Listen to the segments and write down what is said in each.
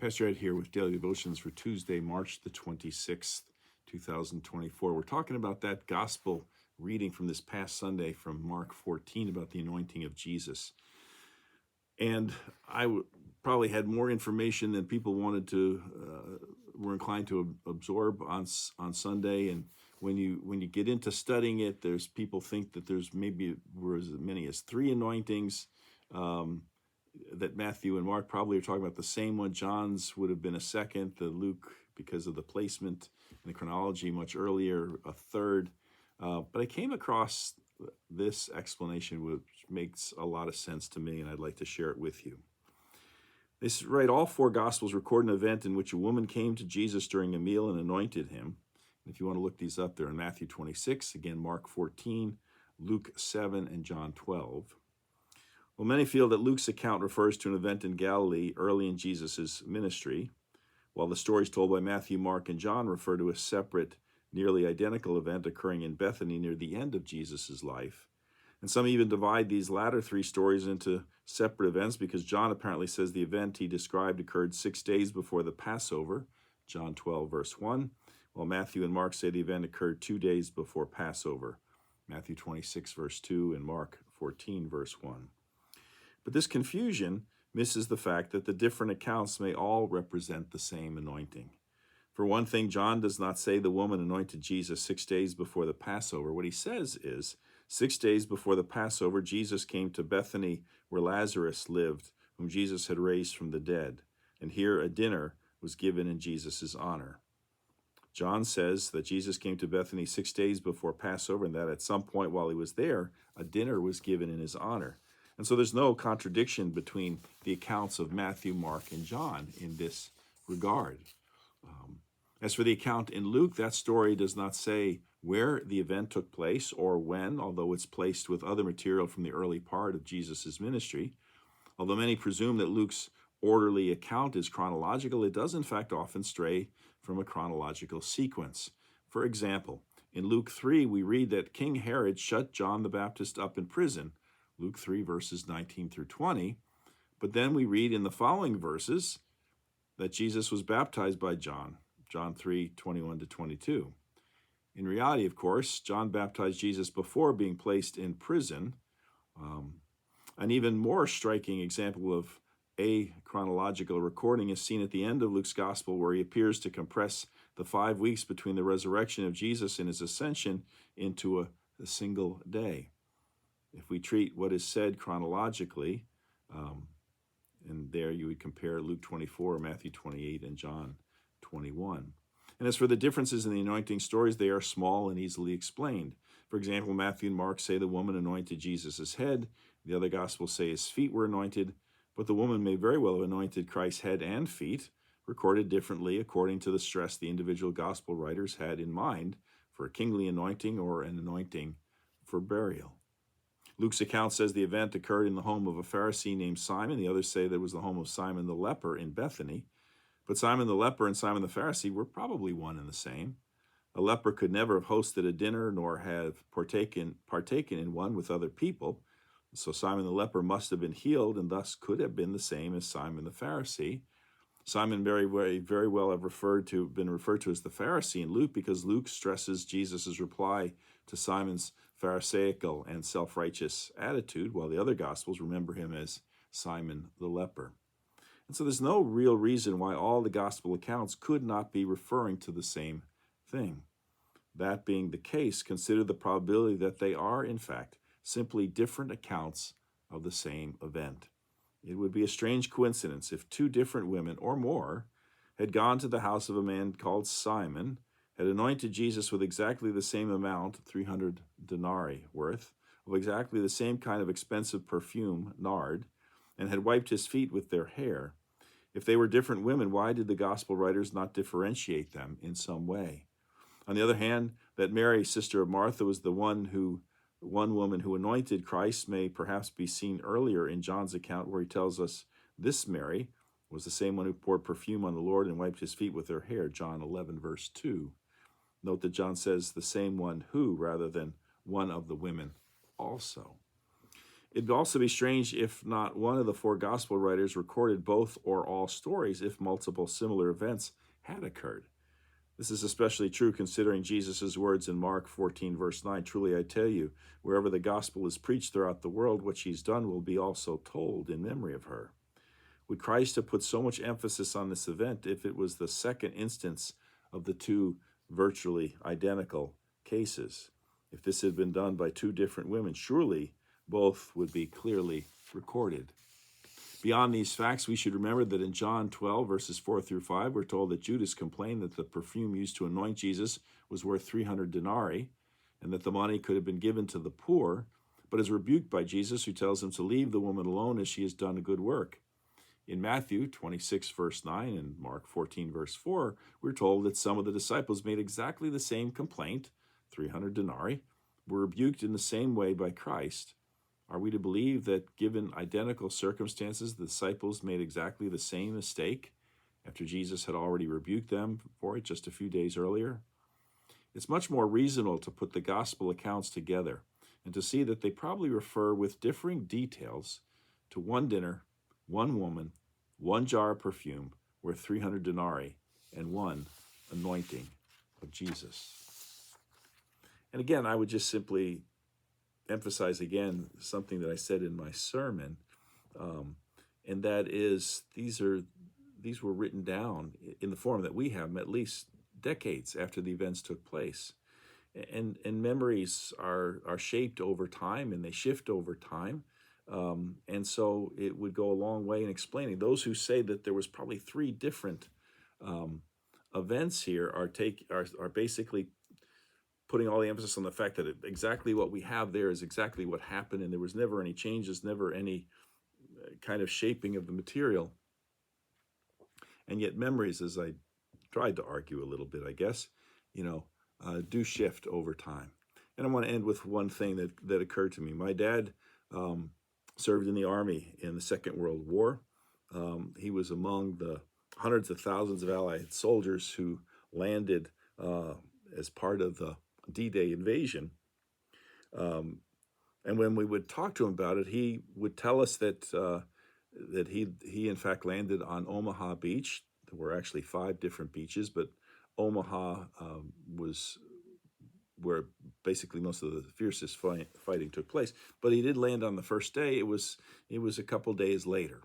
Pastor Ed here with Daily Devotions for Tuesday, March the 26th, 2024. We're talking about that gospel reading from this past Sunday from Mark 14 about the anointing of Jesus. And probably had more information than people wanted to, were inclined to absorb on Sunday. And when you get into studying it, there's people think that there's maybe were as many as 3 anointings. That Matthew and Mark probably are talking about the same one. John's would have been a second, the Luke, because of the placement and the chronology, much earlier, a third. But I came across this explanation, which makes a lot of sense to me, and I'd like to share it with you. They write, all 4 Gospels record an event in which a woman came to Jesus during a meal and anointed him. And if you want to look these up, they're in Matthew 26, again, Mark 14, Luke 7, and John 12. Well, many feel that Luke's account refers to an event in Galilee early in Jesus' ministry, while the stories told by Matthew, Mark, and John refer to a separate, nearly identical event occurring in Bethany near the end of Jesus' life. And some even divide these latter 3 stories into separate events because John apparently says the event he described occurred 6 days before the Passover, John 12, verse 1, while Matthew and Mark say the event occurred 2 days before Passover, Matthew 26, verse 2, and Mark 14, verse 1. But this confusion misses the fact that the different accounts may all represent the same anointing. For one thing, John does not say the woman anointed Jesus 6 days before the Passover. What he says is, 6 days before the Passover, Jesus came to Bethany where Lazarus lived, whom Jesus had raised from the dead. And here a dinner was given in Jesus' honor. John says that Jesus came to Bethany 6 days before Passover, and that at some point while he was there, a dinner was given in his honor. And so there's no contradiction between the accounts of Matthew, Mark, and John in this regard. As for the account in Luke, that story does not say where the event took place or when, although it's placed with other material from the early part of Jesus' ministry. Although many presume that Luke's orderly account is chronological, it does in fact often stray from a chronological sequence. For example, in Luke 3, we read that King Herod shut John the Baptist up in prison, Luke 3, verses 19 through 20. But then we read in the following verses that Jesus was baptized by John, John 3, 21 to 22. In reality, of course, John baptized Jesus before being placed in prison. An even more striking example of a chronological recording is seen at the end of Luke's gospel, where he appears to compress the 5 weeks between the resurrection of Jesus and his ascension into a single day. If we treat what is said chronologically, and there you would compare Luke 24, Matthew 28, and John 21. And as for the differences in the anointing stories, they are small and easily explained. For example, Matthew and Mark say the woman anointed Jesus' head. The other Gospels say his feet were anointed, but the woman may very well have anointed Christ's head and feet, recorded differently according to the stress the individual Gospel writers had in mind for a kingly anointing or an anointing for burial. Luke's account says the event occurred in the home of a Pharisee named Simon. The others say that it was the home of Simon the leper in Bethany. But Simon the leper and Simon the Pharisee were probably one and the same. A leper could never have hosted a dinner nor have partaken in one with other people. So Simon the leper must have been healed and thus could have been the same as Simon the Pharisee. Simon very well have been referred to as the Pharisee in Luke because Luke stresses Jesus' reply to Simon's Pharisaical and self-righteous attitude, while the other Gospels remember him as Simon the leper. And so there's no real reason why all the Gospel accounts could not be referring to the same thing. That being the case, consider the probability that they are, in fact, simply different accounts of the same event. It would be a strange coincidence if 2 different women or more had gone to the house of a man called Simon, had anointed Jesus with exactly the same amount, 300 denarii worth, of exactly the same kind of expensive perfume, nard, and had wiped his feet with their hair. If they were different women, why did the gospel writers not differentiate them in some way? On the other hand, that Mary, sister of Martha, was the one woman who anointed Christ may perhaps be seen earlier in John's account, where he tells us this Mary was the same one who poured perfume on the Lord and wiped his feet with her hair, John 11, verse 2. Note that John says the same one who, rather than one of the women also. It'd also be strange if not one of the four gospel writers recorded both or all stories if multiple similar events had occurred. This is especially true considering Jesus' words in Mark 14, verse 9. Truly I tell you, wherever the gospel is preached throughout the world, what she's done will be also told in memory of her. Would Christ have put so much emphasis on this event if it was the second instance of the two virtually identical cases? If this had been done by two different women, surely both would be clearly recorded. Beyond these facts, we should remember that in John 12, verses 4 through 5, we're told that Judas complained that the perfume used to anoint Jesus was worth 300 denarii, and that the money could have been given to the poor, but is rebuked by Jesus, who tells him to leave the woman alone as she has done a good work. In Matthew 26, verse 9, and Mark 14, verse 4, we're told that some of the disciples made exactly the same complaint, 300 denarii, were rebuked in the same way by Christ. Are we to believe that given identical circumstances, the disciples made exactly the same mistake after Jesus had already rebuked them for it just a few days earlier? It's much more reasonable to put the gospel accounts together and to see that they probably refer with differing details to one dinner, one woman, one jar of perfume worth 300 denarii, and one anointing of Jesus. And again, I would just simply emphasize again something that I said in my sermon, and that is these were written down in the form that we have them at least decades after the events took place, and memories are shaped over time and they shift over time, and so it would go a long way in explaining. Those who say that there was probably three different events here are basically putting all the emphasis on the fact that exactly what we have there is exactly what happened, and there was never any changes, never any kind of shaping of the material. And yet memories, as I tried to argue a little bit, I guess, do shift over time. And I want to end with one thing that occurred to me. My dad served in the Army in the Second World War. He was among the hundreds of thousands of Allied soldiers who landed as part of the D-Day invasion. And when we would talk to him about it, he would tell us that he in fact landed on Omaha Beach. There were actually 5 different beaches, but Omaha was where basically most of the fiercest fighting took place. But he did land on the first day. It was a couple days later.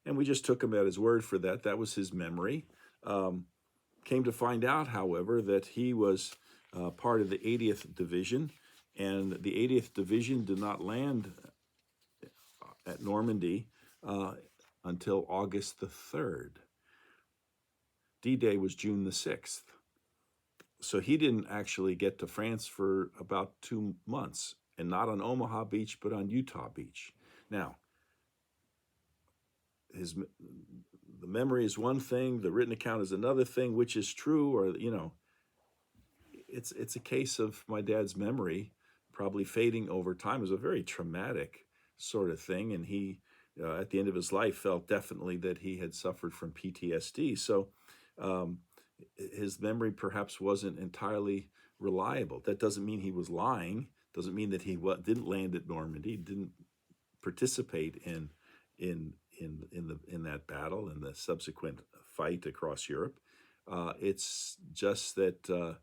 And we just took him at his word for that. That was his memory. Came to find out, however, that he was part of the 80th Division, and the 80th Division did not land at Normandy until August the 3rd. D-Day was June the 6th. So he didn't actually get to France for about 2 months, and not on Omaha Beach, but on Utah Beach. Now, the memory is one thing, the written account is another thing, which is true, or, it's a case of my dad's memory probably fading over time. It was a very traumatic sort of thing, and he, at the end of his life, felt definitely that he had suffered from PTSD. So his memory perhaps wasn't entirely reliable. That doesn't mean he was lying. Doesn't mean that he didn't land at Normandy, didn't participate in that battle and the subsequent fight across Europe. It's just that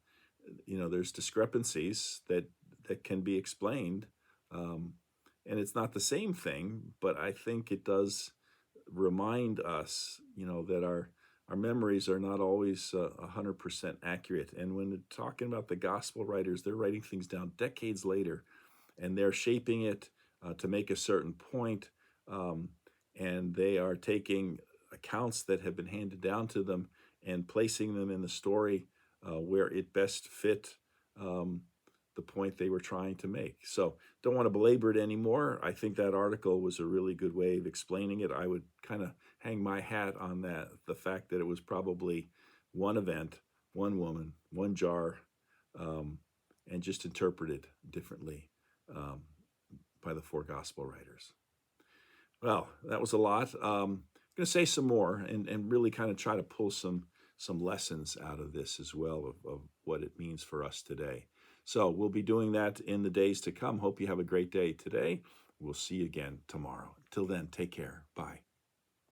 there's discrepancies that can be explained, and it's not the same thing. But I think it does remind us, that our memories are not always 100% accurate. And when they're talking about the gospel writers, they're writing things down decades later, and they're shaping it to make a certain point. And they are taking accounts that have been handed down to them and placing them in the story where it best fit the point they were trying to make. So don't want to belabor it anymore. I think that article was a really good way of explaining it. I would kind of hang my hat on that, the fact that it was probably one event, one woman, one jar, and just interpreted differently by the 4 gospel writers. Well, that was a lot. I'm going to say some more and really kind of try to pull some lessons out of this as well of what it means for us today. So we'll be doing that in the days to come. Hope you have a great day today. We'll see you again tomorrow. Till then, take care. Bye.